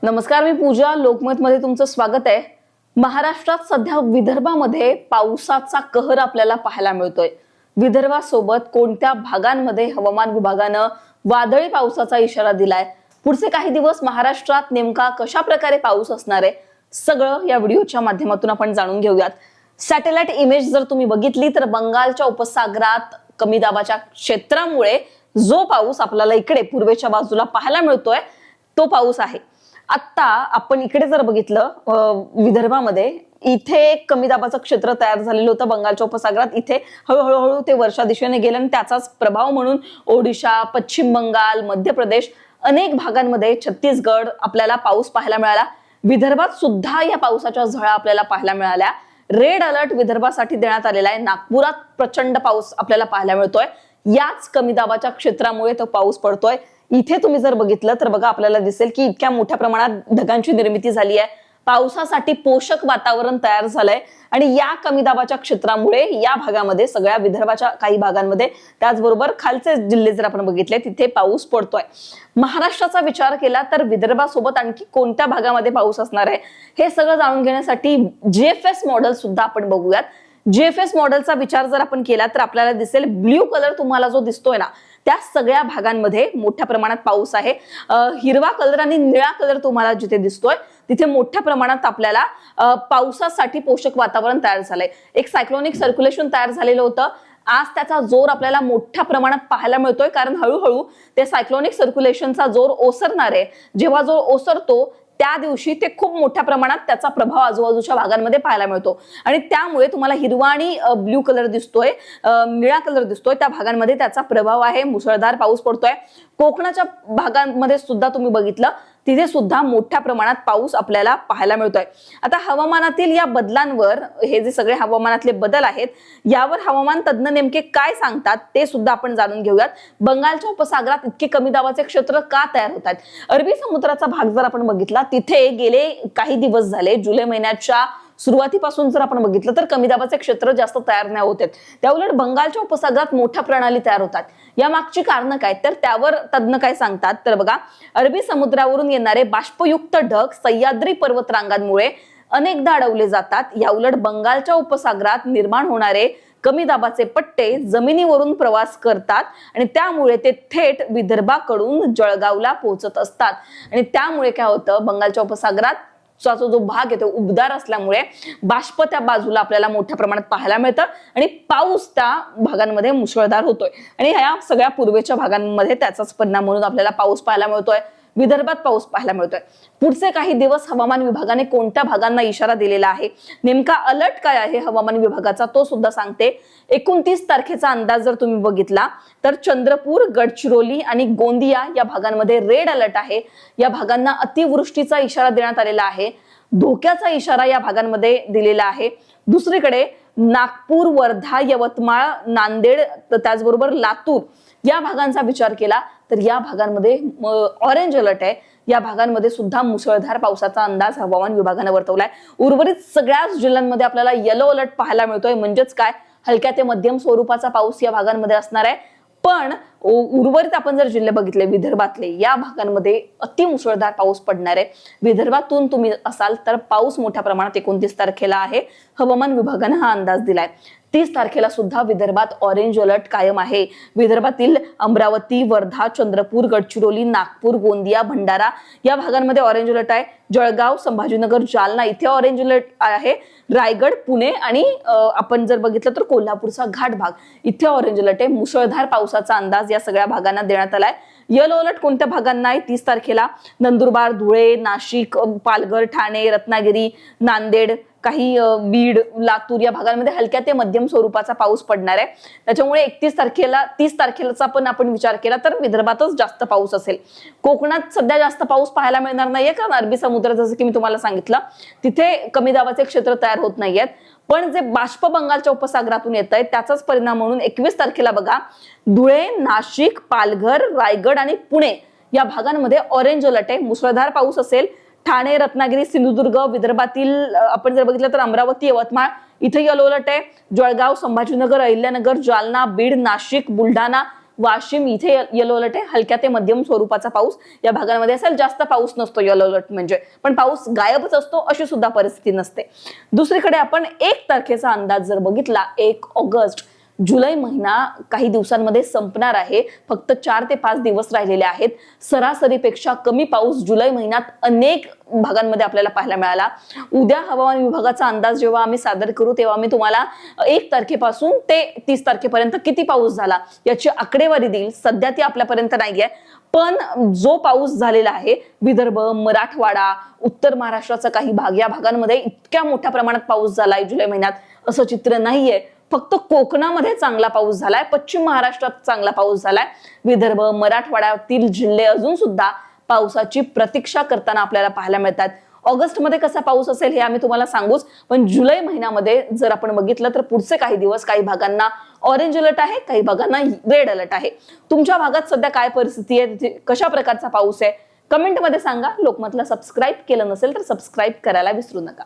नमस्कार, मी पूजा. लोकमत मध्ये तुमचं स्वागत आहे. महाराष्ट्रात सध्या विदर्भामध्ये पावसाचा कहर आपल्याला पाहायला मिळतोय. विदर्भासोबत कोणत्या भागांमध्ये हवामान विभागानं वादळी पावसाचा इशारा दिलाय, पुढचे काही दिवस महाराष्ट्रात नेमका कशा प्रकारे पाऊस असणार आहे, सगळं या व्हिडिओच्या माध्यमातून आपण जाणून घेऊयात. सॅटेलाइट इमेज जर तुम्ही बघितली तर बंगालच्या उपसागरात कमी दाबाच्या क्षेत्रामुळे जो पाऊस आपल्याला इकडे पूर्वेच्या बाजूला पाहायला मिळतोय तो पाऊस आहे. आता आपण इकडे जर बघितलं विदर्भामध्ये, इथे एक कमी दाबाचं क्षेत्र तयार झालेलं होतं बंगालच्या उपसागरात. इथे हळूहळू ते वर्षा दिशेने गेलं आणि त्याचाच प्रभाव म्हणून ओडिशा, पश्चिम बंगाल, मध्य प्रदेश अनेक भागांमध्ये, छत्तीसगड आपल्याला पाऊस पाहायला मिळाला. विदर्भात सुद्धा या पावसाच्या झळा आपल्याला पाहायला मिळाल्या. रेड अलर्ट विदर्भासाठी देण्यात आलेला आहे. नागपुरात प्रचंड पाऊस आपल्याला पाहायला मिळतोय. याच कमी दाबाच्या क्षेत्रामुळे तो पाऊस पडतोय. इथे तुम्ही जर बघितलं तर बघा, आपल्याला दिसेल की इतक्या मोठ्या प्रमाणात ढगांची निर्मिती झाली आहे. पावसासाठी पोषक वातावरण तयार झालंय आणि या कमी दाबाच्या क्षेत्रामुळे या भागामध्ये, सगळ्या विदर्भाच्या काही भागांमध्ये, त्याचबरोबर खालचे जिल्हे जर आपण बघितले तिथे पाऊस पडतोय. महाराष्ट्राचा विचार केला तर विदर्भासोबत आणखी कोणत्या भागामध्ये पाऊस असणार आहे हे सगळं जाणून घेण्यासाठी जीएफएस मॉडेल सुद्धा आपण बघूयात. जीएफएस मॉडेलचा विचार जर आपण केला तर आपल्याला दिसेल ब्ल्यू कलर तुम्हाला जो दिसतोय ना, त्या सगळ्या भागांमध्ये मोठ्या प्रमाणात पाऊस आहे. हिरवा कलर आणि निळा कलर तुम्हाला जिथे दिसतोय तिथे मोठ्या प्रमाणात आपल्याला पावसासाठी पोषक वातावरण तयार झालंय. एक सायक्लोनिक सर्क्युलेशन तयार झालेलं होतं. आज त्याचा जोर आपल्याला मोठ्या प्रमाणात पाहायला मिळतोय, कारण हळूहळू ते सायक्लोनिक सर्क्युलेशनचा जोर ओसरणार आहे. जेव्हा जोर ओसरतो त्या दिवशी ते खूप मोठ्या प्रमाणात त्याचा प्रभाव आजूबाजूच्या भागांमध्ये पाहायला मिळतो आणि त्यामुळे तुम्हाला हिरवा आणि ब्ल्यू कलर दिसतोय, निळा कलर दिसतोय, त्या भागांमध्ये त्याचा प्रभाव आहे. मुसळधार पाऊस पडतोय. कोकणाच्या भागांमध्ये सुद्धा तुम्ही बघितलं तिथे सुद्धा मोठ्या प्रमाणात पाऊस आपल्याला पाहायला मिळतोय. आता हवामानातील या बदलांवर, हे जे सगळे हवामानातले बदल आहेत, यावर हवामान तज्ञ नेमके काय सांगतात ते सुद्धा आपण जाणून घेऊयात. बंगालच्या उपसागरात इतके कमी दाबाचे क्षेत्र का तयार होत आहेत? अरबी समुद्राचा भाग जर आपण बघितला, तिथे गेले काही दिवस झाले, जुलै महिन्याच्या सुरुवातीपासून जर आपण बघितलं तर कमी दाबाचे क्षेत्र जास्त तयार नाही होत आहेत. त्याउलट बंगालच्या उपसागरात मोठ्या प्रणाली तयार होतात. या मागची कारणं काय, तर त्यावर तज्ञ काय सांगतात तर बघा, अरबी समुद्रावरून येणारे बाष्पयुक्त ढग सह्याद्री पर्वतरांगांमुळे अनेकदा अडवले जातात. याउलट बंगालच्या उपसागरात निर्माण होणारे कमी दाबाचे पट्टे जमिनीवरून प्रवास करतात आणि त्यामुळे ते थेट विदर्भाकडून जळगावला पोहोचत असतात. आणि त्यामुळे काय होतं, बंगालच्या उपसागरात जो भाग आहे तो उबदार असल्यामुळे बाष्प त्या बाजूला आपल्याला मोठ्या प्रमाणात पाहायला मिळतं आणि पाऊस त्या भागांमध्ये मुसळधार होतोय. आणि ह्या सगळ्या पूर्वेच्या भागांमध्ये त्याचाच परिणाम म्हणून आपल्याला पाऊस पाहायला मिळतोय. विदर्भात पाऊस पाहायला मिळतोय. पुढचे काही दिवस हवामान विभागाने कोणत्या भागांना इशारा दिलेला आहे, नेमका अलर्ट काय आहे हवामान विभागाचा, तो सुद्धा सांगते. 29 तारखेचा अंदाज जर तुम्ही बघितला तर चंद्रपूर, गडचिरोली आणि गोंदिया या भागांमध्ये रेड अलर्ट आहे. या भागांना अतिवृष्टीचा इशारा देण्यात आलेला आहे. धोक्याचा इशारा या भागांमध्ये दिलेला आहे. दुसरीकडे नागपूर, वर्धा, यवतमाळ, नांदेड, त्याचबरोबर लातूर या भागांचा विचार केला तर या भागांमध्ये ऑरेंज अलर्ट आहे. या भागांमध्ये सुद्धा मुसळधार पावसाचा अंदाज हवामान विभागाने वर्तवलाय. उर्वरित सगळ्याच जिल्ह्यांमध्ये आपल्याला येलो अलर्ट पाहायला मिळतोय. म्हणजेच काय, हलक्या ते मध्यम स्वरूपाचा पाऊस या भागांमध्ये असणार आहे. पण उर्वरित आपण जर जिल्हे बघितले विदर्भातले, या भागांमध्ये अतिमुसळधार पाऊस पडणार आहे. विदर्भातून तुम्ही असाल तर पाऊस मोठ्या प्रमाणात 29 तारखेला आहे. हवामान विभागाने हा अंदाज दिलाय. 30 तारखेला सुद्धा विदर्भात ऑरेंज अलर्ट कायम आहे. विदर्भातील अमरावती, वर्धा, चंद्रपूर, गडचिरोली, नागपूर, गोंदिया, भंडारा या भागांमध्ये ऑरेंज अलर्ट आहे. जळगाव, संभाजीनगर, जालना इथे ऑरेंज अलर्ट आहे. रायगड, पुणे आणि आपण जर बघितलं तर कोल्हापूरचा घाट भाग इथे ऑरेंज अलर्ट आहे. मुसळधार पावसाचा अंदाज या सगळ्या भागांना देण्यात आलाय. येलो अलर्ट कोणत्या भागांना आहे? 30 तारखेला नंदुरबार, धुळे, नाशिक, पालघर, ठाणे, रत्नागिरी, नांदेड, काही बीड, लातूर या भागांमध्ये हलक्या ते मध्यम स्वरूपाचा पाऊस पडणार आहे. त्याच्यामुळे 30 तारखेला पण आपण विचार केला तर विदर्भातच जास्त पाऊस असेल. कोकणात सध्या जास्त पाऊस पाहायला मिळणार नाहीये, कारण अरबी समुद्र, जसं की मी तुम्हाला सांगितलं, तिथे कमी दाबाचे क्षेत्र तयार होत नाहीयेत. पण जे बाष्प बंगालच्या उपसागरातून येत आहे त्याचाच परिणाम म्हणून 21 तारखेला बघा, धुळे, नाशिक, पालघर, रायगड आणि पुणे या भागांमध्ये ऑरेंज अलर्ट आहे. मुसळधार पाऊस असेल. ठाणे, रत्नागिरी, सिंधुदुर्ग, विदर्भातील आपण जर बघितलं तर अमरावती, यवतमाळ इथे येलो अलर्ट आहे. जळगाव, संभाजीनगर, अहिल्यानगर, जालना, बीड, नाशिक, बुलढाणा वाशिम इथे येलो अलर्ट आहे, हलक्या ते मध्यम स्वरूपाचा पाऊस या भागांमध्ये असेल. जास्त पाऊस नसतो येलो अलर्ट म्हणजे, पण पाऊस गायबच असतो अशी सुद्धा परिस्थिती नसते. दुसरीकडे आपण 1 तारखेचा अंदाज जर बघितला, 1 ऑगस्ट, जुलै महिना काही दिवसांमध्ये संपणार आहे. फक्त 4 ते 5 दिवस राहिलेले आहेत. सरासरीपेक्षा कमी पाऊस जुलै महिन्यात अनेक भागांमध्ये आपल्याला पाहायला मिळाला. उद्या हवामान विभागाचा अंदाज जेव्हा आम्ही सादर करू तेव्हा मी तुम्हाला 1 तारखेपासून ते 30 तारखेपर्यंत किती पाऊस झाला याची आकडेवारी देईल. सध्या ती आपल्यापर्यंत नाहीये, पण जो पाऊस झालेला आहे विदर्भ, मराठवाडा, उत्तर महाराष्ट्राचा काही भाग, या भागांमध्ये इतक्या मोठ्या प्रमाणात पाऊस झालाय जुलै महिन्यात असं चित्र नाहीये. फक्त कोकणामध्ये चांगला पाऊस झालाय, पश्चिम महाराष्ट्रात चांगला पाऊस झालाय. विदर्भ, मराठवाड्यातील जिल्हे अजून सुद्धा पावसाची प्रतीक्षा करताना आपल्याला पाहायला मिळतात. ऑगस्टमध्ये कसा पाऊस असेल हे आम्ही तुम्हाला सांगूच, पण जुलै महिन्यामध्ये जर आपण बघितलं तर पुढचे काही दिवस काही भागांना ऑरेंज अलर्ट आहे, काही भागांना रेड अलर्ट आहे. तुमच्या भागात सध्या काय परिस्थिती आहे, कशा प्रकारचा पाऊस आहे, कमेंटमध्ये सांगा. लोकमतला सबस्क्राईब केलं नसेल तर सबस्क्राईब करायला विसरू नका.